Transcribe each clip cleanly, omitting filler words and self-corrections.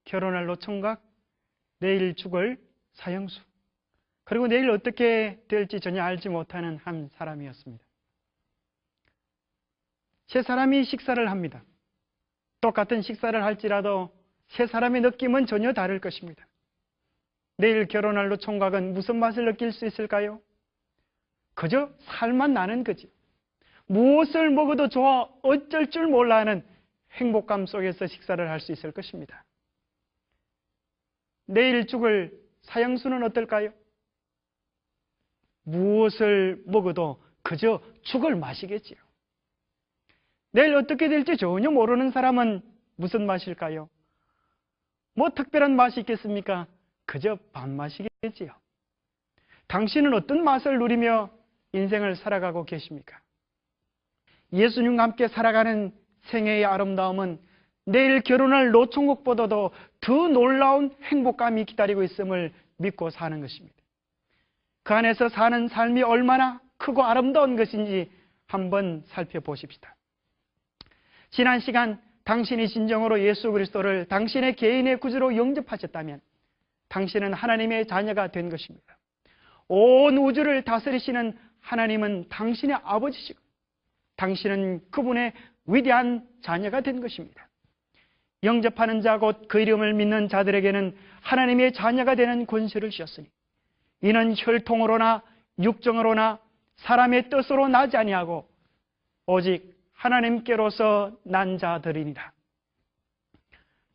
결혼할 노총각, 내일 죽을 사형수, 그리고 내일 어떻게 될지 전혀 알지 못하는 한 사람이었습니다. 세 사람이 식사를 합니다. 똑같은 식사를 할지라도 세 사람의 느낌은 전혀 다를 것입니다. 내일 결혼할 노총각은 무슨 맛을 느낄 수 있을까요? 그저 살만 나는 거지. 무엇을 먹어도 좋아, 어쩔 줄 몰라 하는 행복감 속에서 식사를 할 수 있을 것입니다. 내일 죽을 사형수는 어떨까요? 무엇을 먹어도 그저 죽을 맛이겠지요. 내일 어떻게 될지 전혀 모르는 사람은 무슨 맛일까요? 뭐 특별한 맛이 있겠습니까? 그저 밥맛이겠지요. 당신은 어떤 맛을 누리며 인생을 살아가고 계십니까? 예수님과 함께 살아가는 생애의 아름다움은 내일 결혼할 노총각보다도 더 놀라운 행복감이 기다리고 있음을 믿고 사는 것입니다. 그 안에서 사는 삶이 얼마나 크고 아름다운 것인지 한번 살펴보십시다. 지난 시간 당신이 진정으로 예수 그리스도를 당신의 개인의 구주로 영접하셨다면 당신은 하나님의 자녀가 된 것입니다. 온 우주를 다스리시는 하나님은 당신의 아버지시고 당신은 그분의 위대한 자녀가 된 것입니다. 영접하는 자 곧 그 이름을 믿는 자들에게는 하나님의 자녀가 되는 권세를 주셨으니 이는 혈통으로나 육정으로나 사람의 뜻으로 나지 아니하고 오직 하나님께로서 난 자들이니라.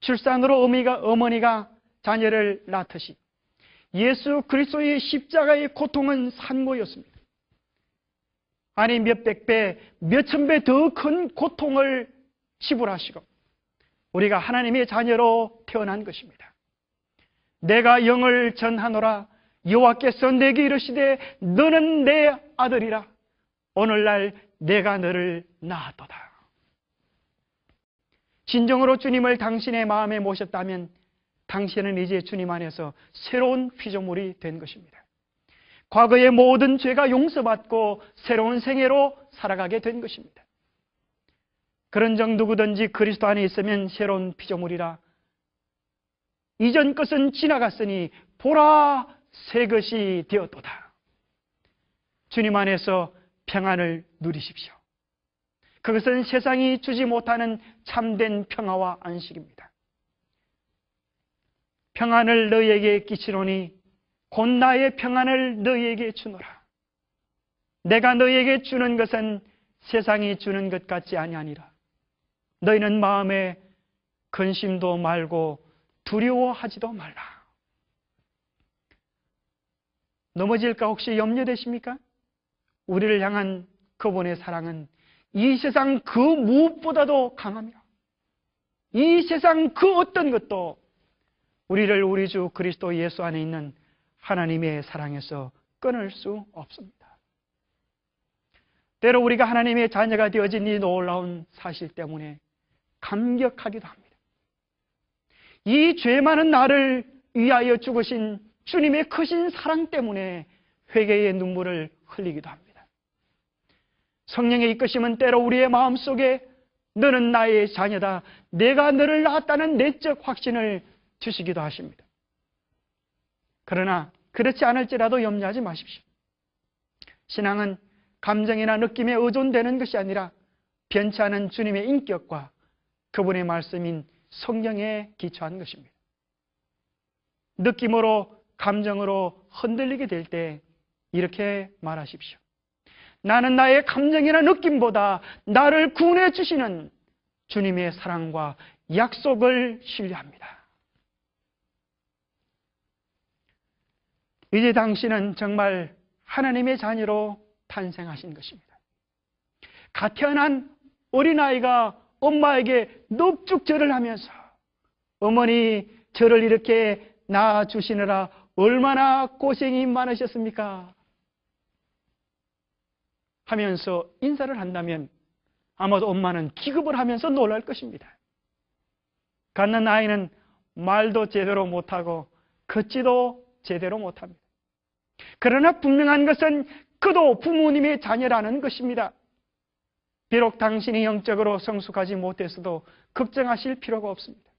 출산으로 어머니가 자녀를 낳듯이 예수 그리스도의 십자가의 고통은 산고였습니다. 아니 몇백 배, 몇천 배 더 큰 고통을 지불하시고 우리가 하나님의 자녀로 태어난 것입니다. 내가 영을 전하노라 여호와께서 내게 이르시되 너는 내 아들이라 오늘날 내가 너를 낳았도다. 진정으로 주님을 당신의 마음에 모셨다면 당신은 이제 주님 안에서 새로운 피조물이 된 것입니다. 과거의 모든 죄가 용서받고 새로운 생애로 살아가게 된 것입니다. 그런 정 누구든지 그리스도 안에 있으면 새로운 피조물이라. 이전 것은 지나갔으니 보라 새 것이 되었도다. 주님 안에서 평안을 누리십시오. 그것은 세상이 주지 못하는 참된 평화와 안식입니다. 평안을 너희에게 끼치노니 곧 나의 평안을 너희에게 주노라. 내가 너희에게 주는 것은 세상이 주는 것 같지 아니하니라. 너희는 마음에 근심도 말고 두려워하지도 말라. 넘어질까 혹시 염려되십니까? 우리를 향한 그분의 사랑은 이 세상 그 무엇보다도 강합니다. 이 세상 그 어떤 것도 우리를 우리 주 그리스도 예수 안에 있는 하나님의 사랑에서 끊을 수 없습니다. 때로 우리가 하나님의 자녀가 되어진 이 놀라운 사실 때문에 감격하기도 합니다. 이 죄 많은 나를 위하여 죽으신 주님의 크신 사랑 때문에 회개의 눈물을 흘리기도 합니다. 성령의 이끄심은 때로 우리의 마음속에 너는 나의 자녀다, 내가 너를 낳았다는 내적 확신을 주시기도 하십니다. 그러나 그렇지 않을지라도 염려하지 마십시오. 신앙은 감정이나 느낌에 의존되는 것이 아니라 변치 않은 주님의 인격과 그분의 말씀인 성경에 기초한 것입니다. 느낌으로 감정으로 흔들리게 될 때 이렇게 말하십시오. 나는 나의 감정이나 느낌보다 나를 구원해 주시는 주님의 사랑과 약속을 신뢰합니다. 이제 당신은 정말 하나님의 자녀로 탄생하신 것입니다. 갓 태어난 어린아이가 엄마에게 넙죽 절을 하면서 어머니 저를 이렇게 낳아주시느라 얼마나 고생이 많으셨습니까? 하면서 인사를 한다면 아마도 엄마는 기겁을 하면서 놀랄 것입니다. 갖는 아이는 말도 제대로 못하고 걷지도 제대로 못합니다. 그러나 분명한 것은 그도 부모님의 자녀라는 것입니다. 비록 당신이 영적으로 성숙하지 못했어도 걱정하실 필요가 없습니다.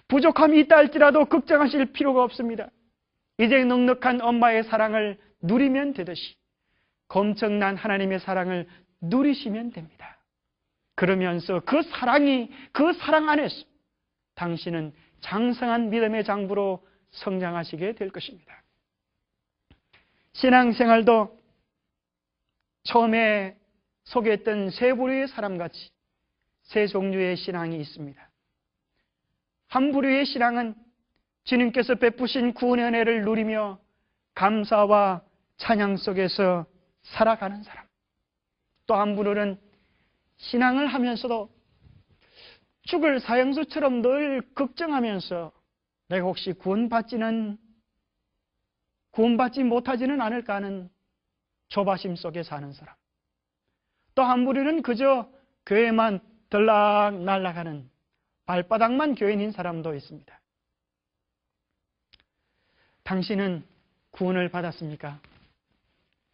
부족함이 있다 할지라도 걱정하실 필요가 없습니다. 이제 넉넉한 엄마의 사랑을 누리면 되듯이 엄청난 하나님의 사랑을 누리시면 됩니다. 그러면서 그 사랑 안에서 당신은 장성한 믿음의 장부로 성장하시게 될 것입니다. 신앙생활도 처음에 소개했던 세 부류의 사람같이 세 종류의 신앙이 있습니다. 한 부류의 신앙은 주님께서 베푸신 구원의 은혜를 누리며 감사와 찬양 속에서 살아가는 사람. 또 한 부류는 신앙을 하면서도 죽을 사형수처럼 늘 걱정하면서 내가 혹시 구원받지 못하지는 않을까 하는 조바심 속에 사는 사람. 또 한 부류는 그저 교회만 들락 날아가는 발바닥만 교인인 사람도 있습니다. 당신은 구원을 받았습니까?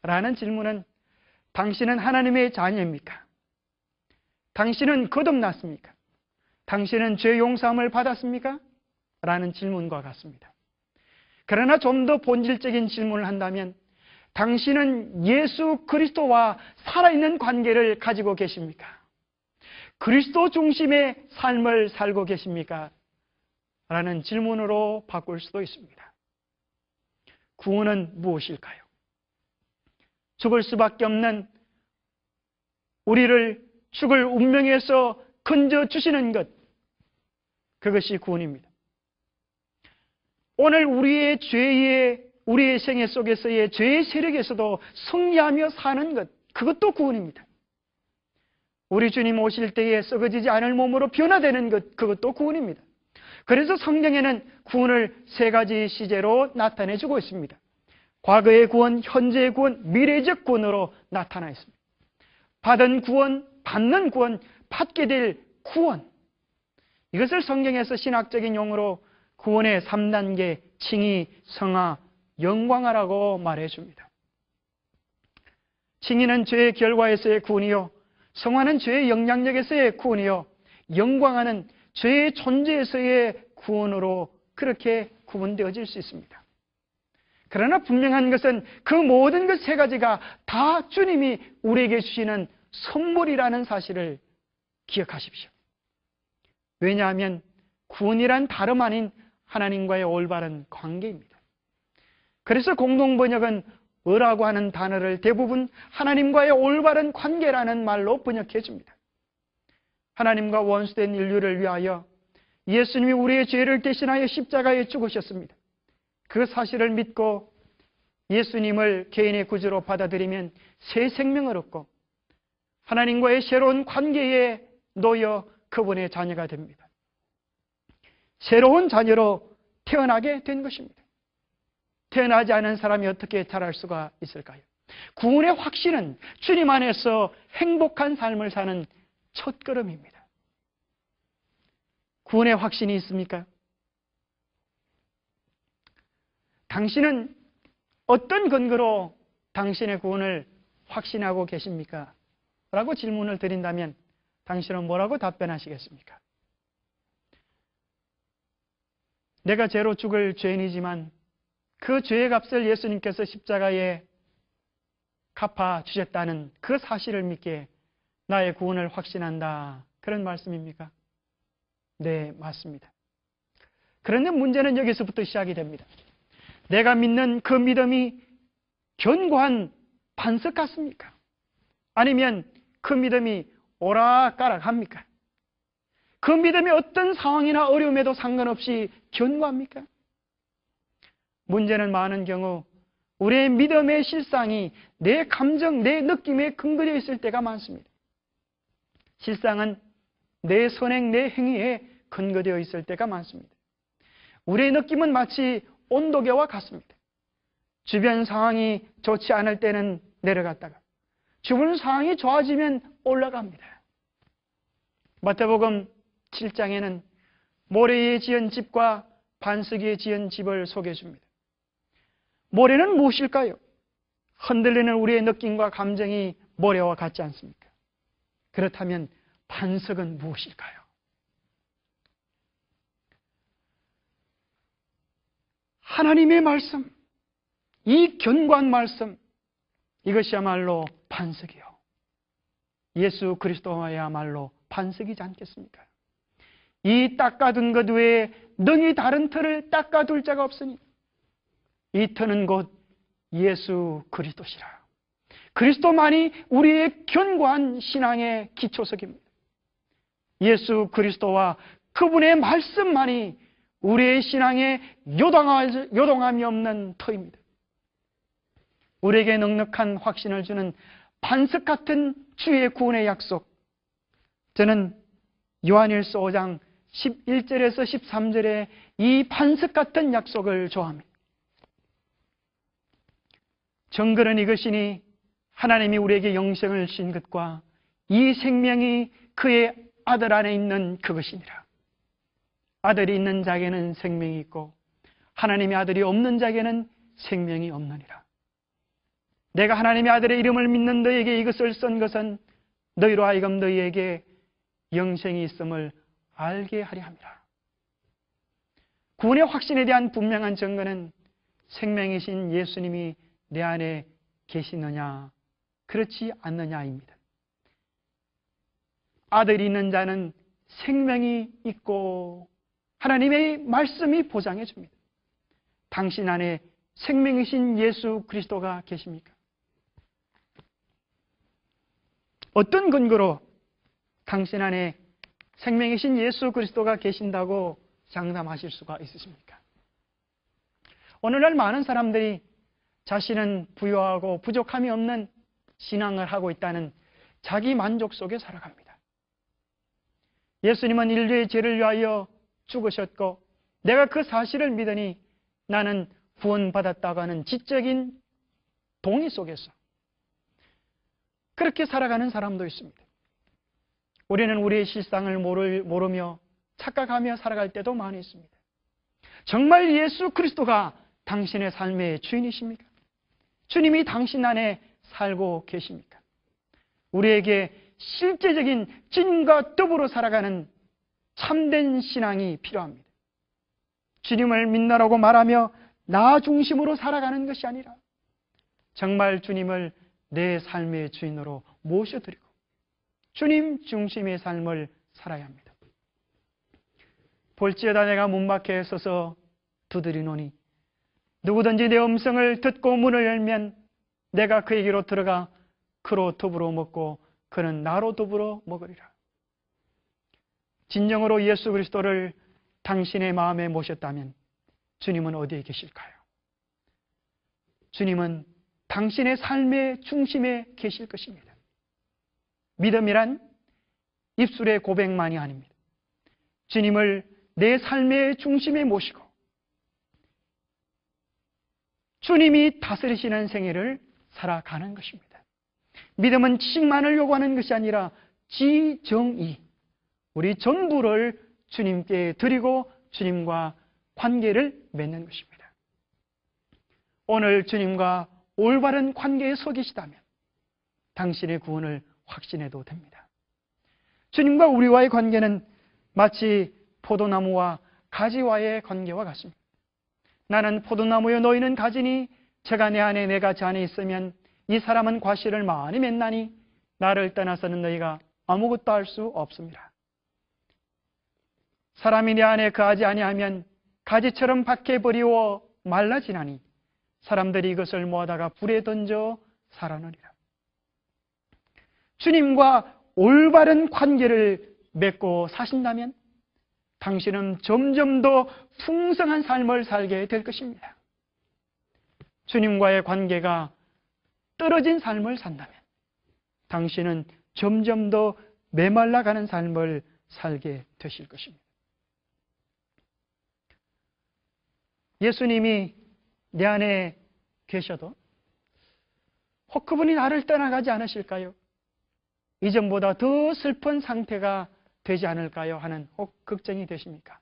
라는 질문은 당신은 하나님의 자녀입니까? 당신은 거듭났습니까? 당신은 죄 용서함을 받았습니까? 라는 질문과 같습니다. 그러나 좀 더 본질적인 질문을 한다면 당신은 예수 그리스도와 살아있는 관계를 가지고 계십니까? 그리스도 중심의 삶을 살고 계십니까? 라는 질문으로 바꿀 수도 있습니다. 구원은 무엇일까요? 죽을 수밖에 없는 우리를 죽을 운명에서 건져주시는 것, 그것이 구원입니다. 오늘 우리의 생애 속에서의 죄의 세력에서도 승리하며 사는 것, 그것도 구원입니다. 우리 주님 오실 때에 썩어지지 않을 몸으로 변화되는 것, 그것도 구원입니다. 그래서 성경에는 구원을 세 가지 시제로 나타내주고 있습니다. 과거의 구원, 현재의 구원, 미래적 구원으로 나타나 있습니다. 받은 구원, 받는 구원, 받게 될 구원. 이것을 성경에서 신학적인 용어로 구원의 3단계, 칭의, 성화, 영광화라고 말해줍니다. 칭의는 죄의 결과에서의 구원이요, 성화는 죄의 영향력에서의 구원이요, 영광화는 죄의 존재에서의 구원으로 그렇게 구분되어질 수 있습니다. 그러나 분명한 것은 그 모든 것 세 가지가 다 주님이 우리에게 주시는 선물이라는 사실을 기억하십시오. 왜냐하면 구원이란 다름 아닌 하나님과의 올바른 관계입니다. 그래서 공동번역은 의라고 하는 단어를 대부분 하나님과의 올바른 관계라는 말로 번역해 줍니다. 하나님과 원수된 인류를 위하여 예수님이 우리의 죄를 대신하여 십자가에 죽으셨습니다. 그 사실을 믿고 예수님을 개인의 구주로 받아들이면 새 생명을 얻고 하나님과의 새로운 관계에 놓여 그분의 자녀가 됩니다. 새로운 자녀로 태어나게 된 것입니다. 태어나지 않은 사람이 어떻게 자랄 수가 있을까요? 구원의 확신은 주님 안에서 행복한 삶을 사는 첫걸음입니다. 구원의 확신이 있습니까? 당신은 어떤 근거로 당신의 구원을 확신하고 계십니까? 라고 질문을 드린다면 당신은 뭐라고 답변하시겠습니까? 내가 죄로 죽을 죄인이지만 그 죄의 값을 예수님께서 십자가에 갚아 주셨다는 그 사실을 믿기에 나의 구원을 확신한다. 그런 말씀입니까? 네, 맞습니다. 그런데 문제는 여기서부터 시작이 됩니다. 내가 믿는 그 믿음이 견고한 반석 같습니까? 아니면 그 믿음이 오락가락합니까? 그 믿음이 어떤 상황이나 어려움에도 상관없이 견고합니까? 문제는 많은 경우 우리의 믿음의 실상이 내 감정, 내 느낌에 근거되어 있을 때가 많습니다. 실상은 내 선행, 내 행위에 근거되어 있을 때가 많습니다. 우리의 느낌은 마치 온도계와 같습니다. 주변 상황이 좋지 않을 때는 내려갔다가 주변 상황이 좋아지면 올라갑니다. 마태복음 7장에는 모래에 지은 집과 반석에 지은 집을 소개해 줍니다. 모래는 무엇일까요? 흔들리는 우리의 느낌과 감정이 모래와 같지 않습니까? 그렇다면 반석은 무엇일까요? 하나님의 말씀, 이 견고한 말씀, 이것이야말로 반석이요. 예수 그리스도야말로 반석이지 않겠습니까? 이 닦아둔 것 외에 능히 다른 터를 닦아둘 자가 없으니 이 터는 곧 예수 그리스도시라. 그리스도만이 우리의 견고한 신앙의 기초석입니다. 예수 그리스도와 그분의 말씀만이 우리의 신앙에 요동함이 없는 터입니다. 우리에게 넉넉한 확신을 주는 반석 같은 주의 구원의 약속. 저는 요한일서 5장 11절에서 13절에 이 반석 같은 약속을 좋아합니다. 정글은 이것이니 하나님이 우리에게 영생을 주신 것과 이 생명이 그의 아들 안에 있는 그것이니라. 아들이 있는 자에게는 생명이 있고 하나님의 아들이 없는 자에게는 생명이 없느니라. 내가 하나님의 아들의 이름을 믿는 너희에게 이것을 쓴 것은 너희로 하여금 너희에게 영생이 있음을 알게 하려 함이라. 구원의 확신에 대한 분명한 증거는 생명이신 예수님이 내 안에 계시느냐 그렇지 않느냐입니다. 아들이 있는 자는 생명이 있고 하나님의 말씀이 보장해 줍니다. 당신 안에 생명이신 예수 그리스도가 계십니까? 어떤 근거로 당신 안에 생명이신 예수 그리스도가 계신다고 장담하실 수가 있으십니까? 오늘날 많은 사람들이 자신은 부유하고 부족함이 없는 신앙을 하고 있다는 자기 만족 속에 살아갑니다. 예수님은 인류의 죄를 위하여 죽으셨고 내가 그 사실을 믿으니 나는 구원받았다고 하는 지적인 동의 속에서 그렇게 살아가는 사람도 있습니다. 우리는 우리의 실상을 모르며 착각하며 살아갈 때도 많이 있습니다. 정말 예수 그리스도가 당신의 삶의 주인이십니까? 주님이 당신 안에 살고 계십니까? 우리에게 실제적인 주님과 더불어 살아가는 참된 신앙이 필요합니다. 주님을 믿노라고 말하며 나 중심으로 살아가는 것이 아니라 정말 주님을 내 삶의 주인으로 모셔드리고 주님 중심의 삶을 살아야 합니다. 볼지어다 내가 문 밖에 서서 두드리노니 누구든지 내 음성을 듣고 문을 열면 내가 그에게로 들어가 그로 더불어 먹고 그는 나로 더불어 먹으리라. 진정으로 예수 그리스도를 당신의 마음에 모셨다면 주님은 어디에 계실까요? 주님은 당신의 삶의 중심에 계실 것입니다. 믿음이란 입술의 고백만이 아닙니다. 주님을 내 삶의 중심에 모시고 주님이 다스리시는 생애를 살아가는 것입니다. 믿음은 지식만을 요구하는 것이 아니라 지정의, 우리 전부를 주님께 드리고 주님과 관계를 맺는 것입니다. 오늘 주님과 올바른 관계에 서 계시다면 당신의 구원을 확신해도 됩니다. 주님과 우리와의 관계는 마치 포도나무와 가지와의 관계와 같습니다. 나는 포도나무여 너희는 가지니 제가 내 안에 내가 제 안에 있으면 이 사람은 과실을 많이 맺나니 나를 떠나서는 너희가 아무것도 할 수 없습니다. 사람이 내 안에 거하지 아니하면 가지처럼 밖에 버리워 말라지나니 사람들이 이것을 모아다가 불에 던져 살아내리라. 주님과 올바른 관계를 맺고 사신다면 당신은 점점 더 풍성한 삶을 살게 될 것입니다. 주님과의 관계가 떨어진 삶을 산다면 당신은 점점 더 메말라가는 삶을 살게 되실 것입니다. 예수님이 내 안에 계셔도 혹 그분이 나를 떠나가지 않으실까요? 이전보다 더 슬픈 상태가 되지 않을까요? 하는 혹 걱정이 되십니까?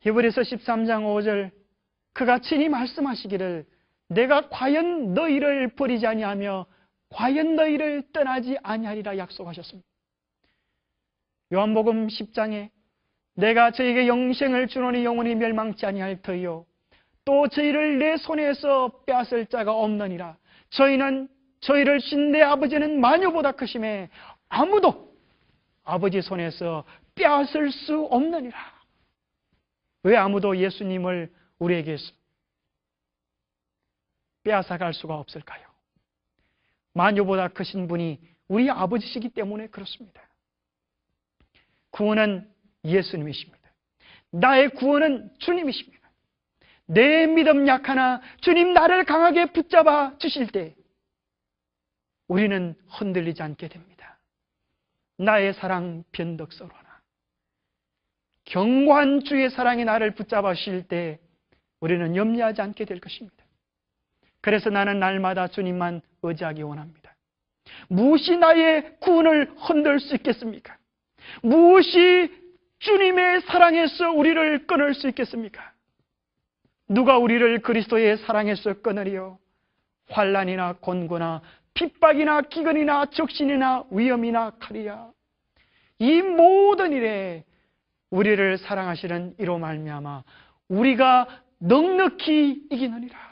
히브리서 13장 5절 그가 친히 말씀하시기를 내가 과연 너희를 버리지 아니하며 과연 너희를 떠나지 아니하리라 약속하셨습니다. 요한복음 10장에 내가 저에게 영생을 주노니 영원히 멸망치 아니할 터이요 또 저희를 내 손에서 빼앗을 자가 없느니라. 저희를 신 내 아버지는 마녀보다 크심에 아무도 아버지 손에서 빼앗을 수 없느니라. 왜 아무도 예수님을 우리에게서 빼앗아갈 수가 없을까요? 마녀보다 크신 분이 우리 아버지시기 때문에 그렇습니다. 구원은 예수님이십니다. 나의 구원은 주님이십니다. 내 믿음 약하나 주님 나를 강하게 붙잡아 주실 때 우리는 흔들리지 않게 됩니다. 나의 사랑 변덕스러우나 견고한 주의 사랑이 나를 붙잡아 주실 때 우리는 염려하지 않게 될 것입니다. 그래서 나는 날마다 주님만 의지하기 원합니다. 무엇이 나의 구원을 흔들 수 있겠습니까? 무엇이 주님의 사랑에서 우리를 끊을 수 있겠습니까? 누가 우리를 그리스도의 사랑에서 끊으리요? 환난이나 곤고나 핍박이나 기근이나 적신이나 위험이나 칼이야. 이 모든 일에 우리를 사랑하시는 이로 말미암아 우리가 넉넉히 이기느니라.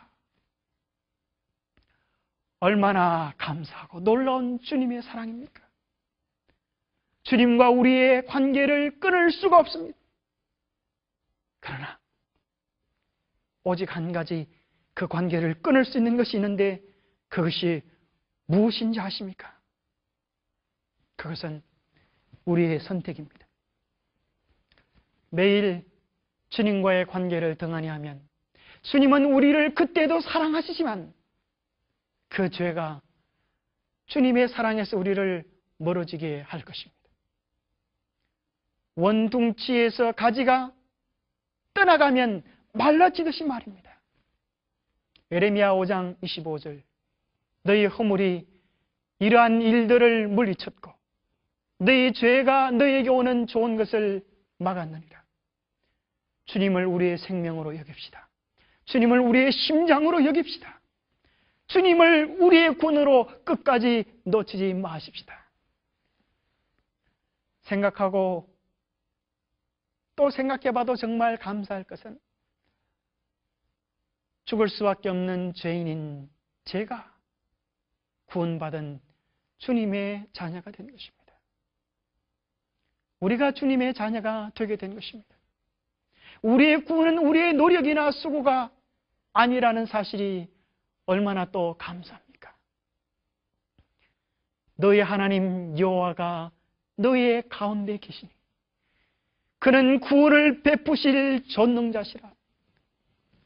얼마나 감사하고 놀라운 주님의 사랑입니까? 주님과 우리의 관계를 끊을 수가 없습니다. 그러나 오직 한 가지 그 관계를 끊을 수 있는 것이 있는데 그것이 무엇인지 아십니까? 그것은 우리의 선택입니다. 매일 주님과의 관계를 등한히 하면 주님은 우리를 그때도 사랑하시지만 그 죄가 주님의 사랑에서 우리를 멀어지게 할 것입니다. 원둥치에서 가지가 떠나가면 말라지듯이 말입니다. 예레미야 5장 25절 너희 허물이 이러한 일들을 물리쳤고 너희 죄가 너희에게 오는 좋은 것을 막았느니라. 주님을 우리의 생명으로 여깁시다. 주님을 우리의 심장으로 여깁시다. 주님을 우리의 군으로 끝까지 놓치지 마십시다. 생각하고 또 생각해봐도 정말 감사할 것은 죽을 수밖에 없는 죄인인 제가 구원받은 주님의 자녀가 된 것입니다. 우리가 주님의 자녀가 되게 된 것입니다. 우리의 구원은 우리의 노력이나 수고가 아니라는 사실이 얼마나 또 감사합니까? 너희 하나님 여호와가 너희의 가운데 계시니 그는 구원을 베푸실 전능자시라.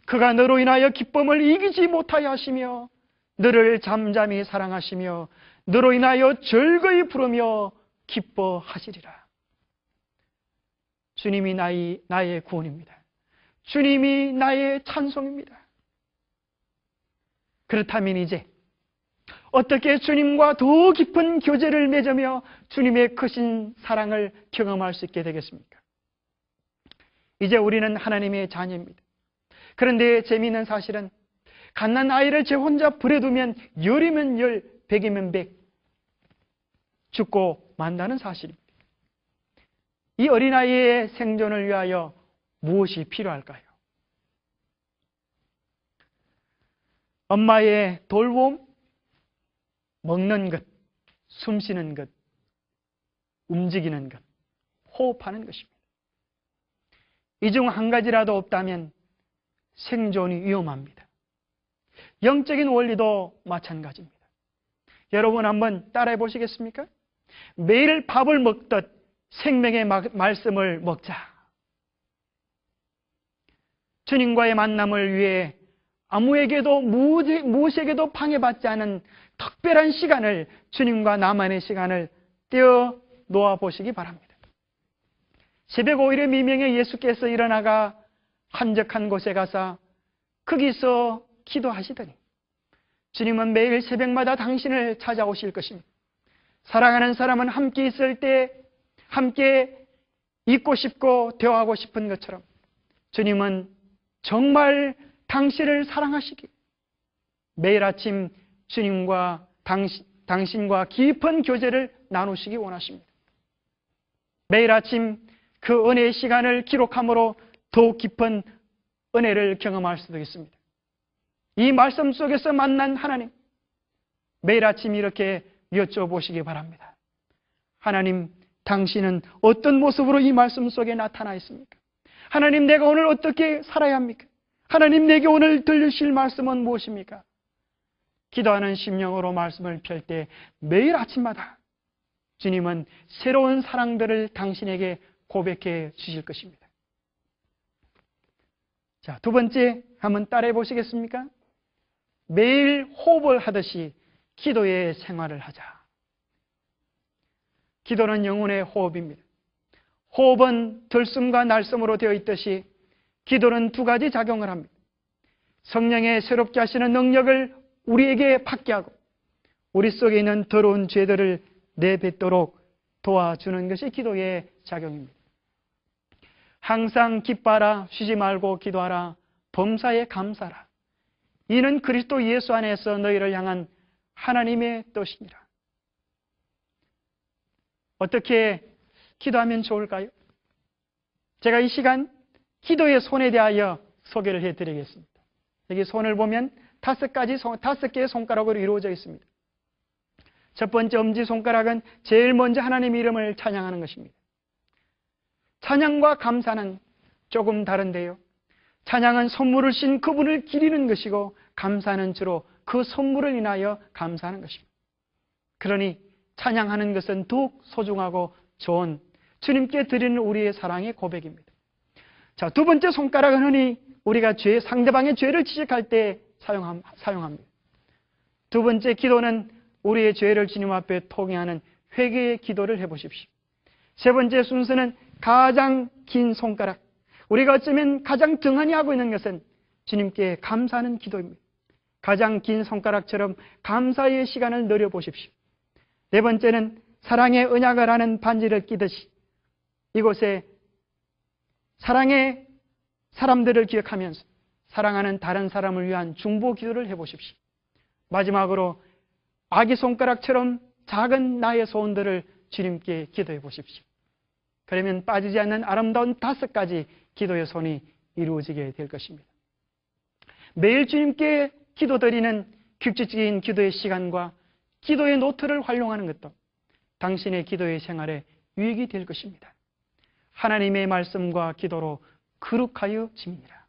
그가 너로 인하여 기쁨을 이기지 못하여 하시며 너를 잠잠히 사랑하시며 너로 인하여 즐거이 부르며 기뻐하시리라. 주님이 나의 구원입니다. 주님이 나의 찬송입니다. 그렇다면 이제 어떻게 주님과 더 깊은 교제를 맺으며 주님의 크신 사랑을 경험할 수 있게 되겠습니까? 이제 우리는 하나님의 자녀입니다. 그런데 재미있는 사실은 갓난 아이를 제 혼자 버려두면 열이면 열, 백이면 백 죽고 만다는 사실입니다. 이 어린아이의 생존을 위하여 무엇이 필요할까요? 엄마의 돌봄, 먹는 것, 숨쉬는 것, 움직이는 것, 호흡하는 것입니다. 이 중 한 가지라도 없다면 생존이 위험합니다. 영적인 원리도 마찬가지입니다. 여러분 한번 따라해 보시겠습니까? 매일 밥을 먹듯 생명의 말씀을 먹자. 주님과의 만남을 위해 아무에게도 무엇에게도 방해받지 않은 특별한 시간을, 주님과 나만의 시간을 떼어 놓아 보시기 바랍니다. 새벽 5일의 미명에 예수께서 일어나가 한적한 곳에 가서 거기서 기도하시더니 주님은 매일 새벽마다 당신을 찾아오실 것입니다. 사랑하는 사람은 함께 있을 때 함께 있고 싶고 대화하고 싶은 것처럼 주님은 정말 당신을 사랑하시기 매일 아침 주님과 당신과 깊은 교제를 나누시기 원하십니다. 매일 아침 그 은혜의 시간을 기록함으로 더욱 깊은 은혜를 경험할 수도 있습니다. 이 말씀 속에서 만난 하나님, 매일 아침 이렇게 여쭤보시기 바랍니다. 하나님, 당신은 어떤 모습으로 이 말씀 속에 나타나 있습니까? 하나님, 내가 오늘 어떻게 살아야 합니까? 하나님, 내게 오늘 들으실 말씀은 무엇입니까? 기도하는 심령으로 말씀을 펼 때 매일 아침마다 주님은 새로운 사랑들을 당신에게 고백해 주실 것입니다. 자, 두 번째 한번 따라해 보시겠습니까? 매일 호흡을 하듯이 기도의 생활을 하자. 기도는 영혼의 호흡입니다. 호흡은 들숨과 날숨으로 되어 있듯이 기도는 두 가지 작용을 합니다. 성령의 새롭게 하시는 능력을 우리에게 받게 하고 우리 속에 있는 더러운 죄들을 내뱉도록 도와주는 것이 기도의 작용입니다. 항상 기뻐하라, 쉬지 말고 기도하라, 범사에 감사하라. 이는 그리스도 예수 안에서 너희를 향한 하나님의 뜻이니라. 어떻게 기도하면 좋을까요? 제가 이 시간 기도의 손에 대하여 소개를 해드리겠습니다. 여기 손을 보면 다섯 개의 손가락으로 이루어져 있습니다. 첫 번째 엄지손가락은 제일 먼저 하나님의 이름을 찬양하는 것입니다. 찬양과 감사는 조금 다른데요. 찬양은 선물을 신 그분을 기리는 것이고 감사는 주로 그 선물을 인하여 감사하는 것입니다. 그러니 찬양하는 것은 더욱 소중하고 좋은 주님께 드리는 우리의 사랑의 고백입니다. 자, 두 번째 손가락은 흔히 우리가 상대방의 죄를 지적할 때 사용합니다. 두 번째 기도는 우리의 죄를 주님 앞에 통회하는 회개의 기도를 해보십시오. 세 번째 순서는 가장 긴 손가락. 우리가 어쩌면 가장 등한히 하고 있는 것은 주님께 감사하는 기도입니다. 가장 긴 손가락처럼 감사의 시간을 누려보십시오. 네 번째는 사랑의 언약을 하는 반지를 끼듯이 이곳에 사랑의 사람들을 기억하면서 사랑하는 다른 사람을 위한 중보 기도를 해보십시오. 마지막으로 아기 손가락처럼 작은 나의 소원들을 주님께 기도해 보십시오. 그러면 빠지지 않는 아름다운 5가지 기도의 손이 이루어지게 될 것입니다. 매일 주님께 기도드리는 규칙적인 기도의 시간과 기도의 노트를 활용하는 것도 당신의 기도의 생활에 유익이 될 것입니다. 하나님의 말씀과 기도로 거룩하여 집니다.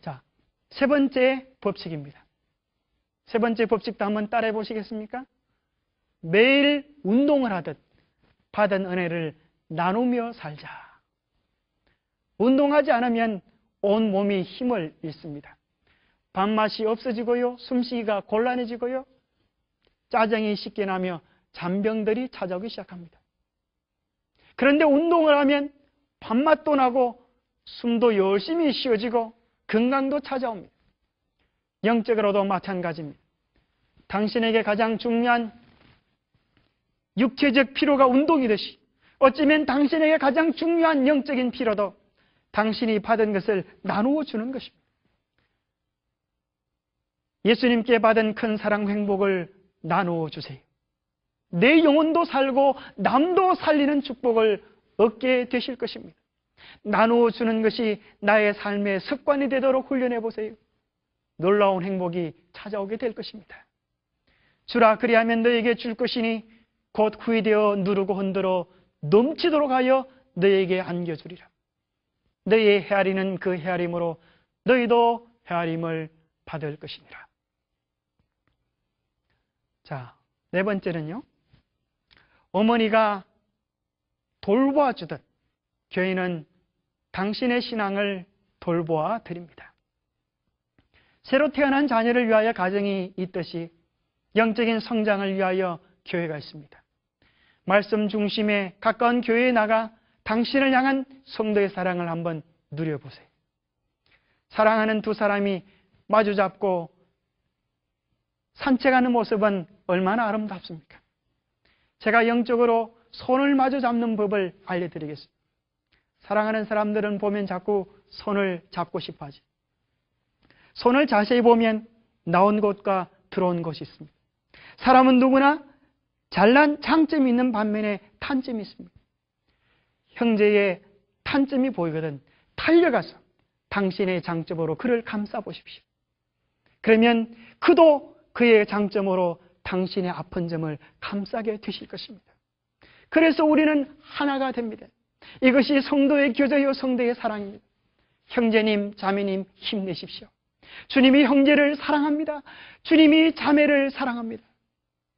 자, 세 번째 법칙입니다. 세 번째 법칙도 한번 따라해 보시겠습니까? 매일 운동을 하듯 받은 은혜를 나누며 살자. 운동하지 않으면 온 몸이 힘을 잃습니다. 밥맛이 없어지고요, 숨쉬기가 곤란해지고요, 짜증이 쉽게 나며 잔병들이 찾아오기 시작합니다. 그런데 운동을 하면 밥맛도 나고 숨도 열심히 쉬어지고 건강도 찾아옵니다. 영적으로도 마찬가지입니다. 당신에게 가장 중요한 육체적 피로가 운동이듯이 어쩌면 당신에게 가장 중요한 영적인 피로도 당신이 받은 것을 나누어 주는 것입니다. 예수님께 받은 큰 사랑 행복을 나누어 주세요. 내 영혼도 살고 남도 살리는 축복을 얻게 되실 것입니다. 나누어 주는 것이 나의 삶의 습관이 되도록 훈련해 보세요. 놀라운 행복이 찾아오게 될 것입니다. 주라, 그리하면 너에게 줄 것이니 곧 후이되어 누르고 흔들어 넘치도록 하여 너에게 안겨주리라. 너희의 헤아리는 그 헤아림으로 너희도 헤아림을 받을 것이니라. 자, 네 번째는요, 어머니가 돌보아 주듯 교회는 당신의 신앙을 돌보아 드립니다. 새로 태어난 자녀를 위하여 가정이 있듯이 영적인 성장을 위하여 교회가 있습니다. 말씀 중심에 가까운 교회에 나가 당신을 향한 성도의 사랑을 한번 누려보세요. 사랑하는 두 사람이 마주잡고 산책하는 모습은 얼마나 아름답습니까? 제가 영적으로 손을 마주 잡는 법을 알려드리겠습니다. 사랑하는 사람들은 보면 자꾸 손을 잡고 싶어 하지. 손을 자세히 보면 나온 곳과 들어온 곳이 있습니다. 사람은 누구나 잘난 장점이 있는 반면에 단점이 있습니다. 형제의 단점이 보이거든 달려가서 당신의 장점으로 그를 감싸 보십시오. 그러면 그도 그의 장점으로 당신의 아픈 점을 감싸게 되실 것입니다. 그래서 우리는 하나가 됩니다. 이것이 성도의 교제요 성도의 사랑입니다. 형제님, 자매님 힘내십시오. 주님이 형제를 사랑합니다. 주님이 자매를 사랑합니다.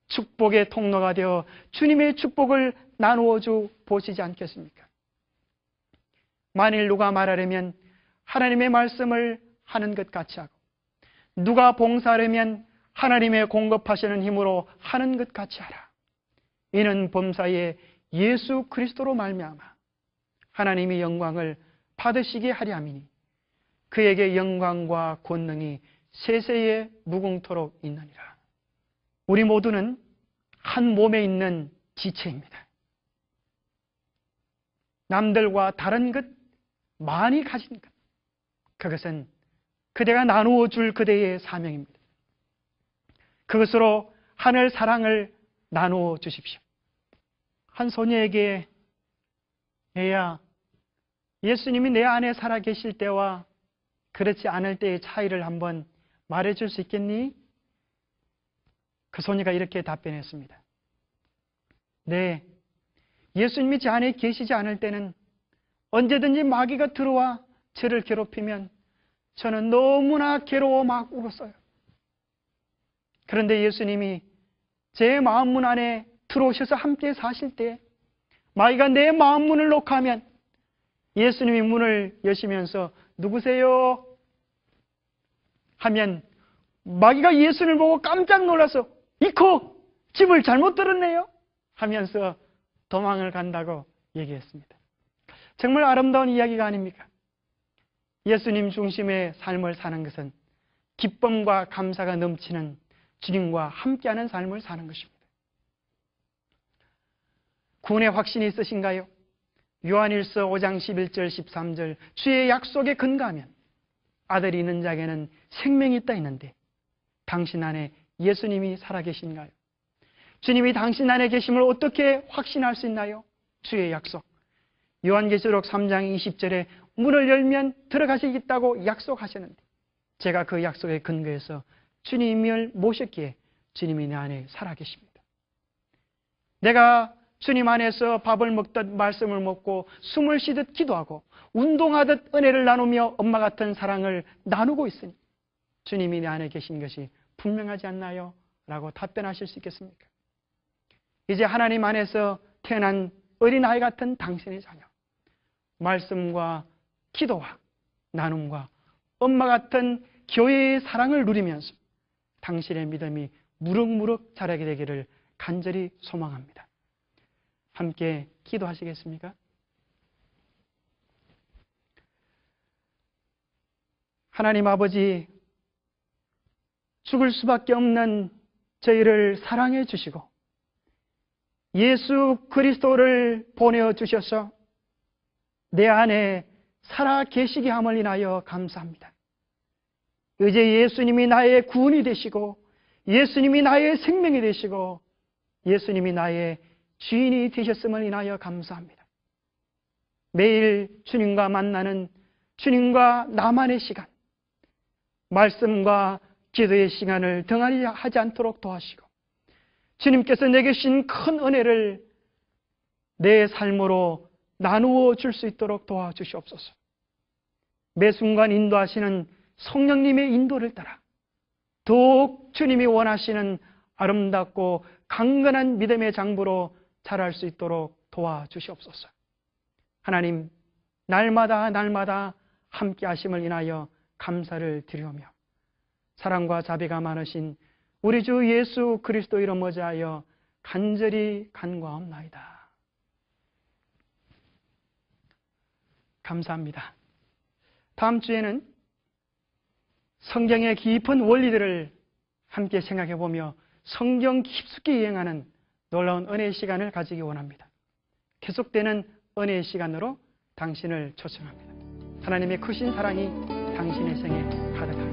축복의 통로가 되어 주님의 축복을 나누어 주 보시지 않겠습니까? 만일 누가 말하려면 하나님의 말씀을 하는 것 같이 하고, 누가 봉사하려면 하나님의 공급하시는 힘으로 하는 것 같이 하라. 이는 범사에 예수 그리스도로 말미암아 하나님의 영광을 받으시게 하리 함이니 그에게 영광과 권능이 세세에 무궁토록 있느니라. 우리 모두는 한 몸에 있는 지체입니다. 남들과 다른 것, 많이 가진 것, 그것은 그대가 나누어 줄 그대의 사명입니다. 그것으로 하늘 사랑을 나누어 주십시오. 한 소녀에게 얘야, 예수님이 내 안에 살아 계실 때와 그렇지 않을 때의 차이를 한번 말해줄 수 있겠니? 그 소녀가 이렇게 답변했습니다. 네, 예수님이 제 안에 계시지 않을 때는 언제든지 마귀가 들어와 저를 괴롭히면 저는 너무나 괴로워 막 울었어요. 그런데 예수님이 제 마음 문 안에 들어오셔서 함께 사실 때 마귀가 내 마음 문을 녹화하면 예수님이 문을 여시면서 누구세요? 하면 마귀가 예수님을 보고 깜짝 놀라서 이코 집을 잘못 들었네요 하면서 도망을 간다고 얘기했습니다. 정말 아름다운 이야기가 아닙니까? 예수님 중심의 삶을 사는 것은 기쁨과 감사가 넘치는 주님과 함께하는 삶을 사는 것입니다. 구원의 확신이 있으신가요? 요한일서 5장 11절 13절 주의 약속에 근거하면 아들이 있는 자에게는 생명이 있다 했는데 당신 안에 예수님이 살아계신가요? 주님이 당신 안에 계심을 어떻게 확신할 수 있나요? 주의 약속. 요한계시록 3장 20절에 문을 열면 들어가시겠다고 약속하셨는데 제가 그 약속에 근거해서 주님을 모셨기에 주님이 내 안에 살아계십니다. 내가 주님 안에서 밥을 먹듯 말씀을 먹고 숨을 쉬듯 기도하고 운동하듯 은혜를 나누며 엄마 같은 사랑을 나누고 있으니 주님이 내 안에 계신 것이 분명하지 않나요? 라고 답변하실 수 있겠습니까? 이제 하나님 안에서 태어난 어린아이 같은 당신의 자녀, 말씀과 기도와 나눔과 엄마 같은 교회의 사랑을 누리면서 당신의 믿음이 무럭무럭 자라게 되기를 간절히 소망합니다. 함께 기도하시겠습니까? 하나님 아버지, 죽을 수밖에 없는 저희를 사랑해 주시고 예수 그리스도를 보내어 주셔서 내 안에 살아 계시게 함을 인하여 감사합니다. 이제 예수님이 나의 구원이 되시고 예수님이 나의 생명이 되시고 예수님이 나의 주인이 되셨음을 인하여 감사합니다. 매일 주님과 만나는 주님과 나만의 시간, 말씀과 기도의 시간을 등한히 하지 않도록 도와주시고 주님께서 내게 주신 큰 은혜를 내 삶으로 나누어 줄 수 있도록 도와주시옵소서. 매 순간 인도하시는 성령님의 인도를 따라 더욱 주님이 원하시는 아름답고 강건한 믿음의 장부로 자랄 수 있도록 도와주시옵소서. 하나님, 날마다 함께 하심을 인하여 감사를 드리오며 사랑과 자비가 많으신 우리 주 예수 그리스도 이름 어지하여 간절히 간구하옵나이다. 감사합니다. 다음 주에는 성경의 깊은 원리들을 함께 생각해 보며 성경 깊숙이 여행하는 놀라운 은혜의 시간을 가지기 원합니다. 계속되는 은혜의 시간으로 당신을 초청합니다. 하나님의 크신 사랑이 당신의 생에 가득합니다.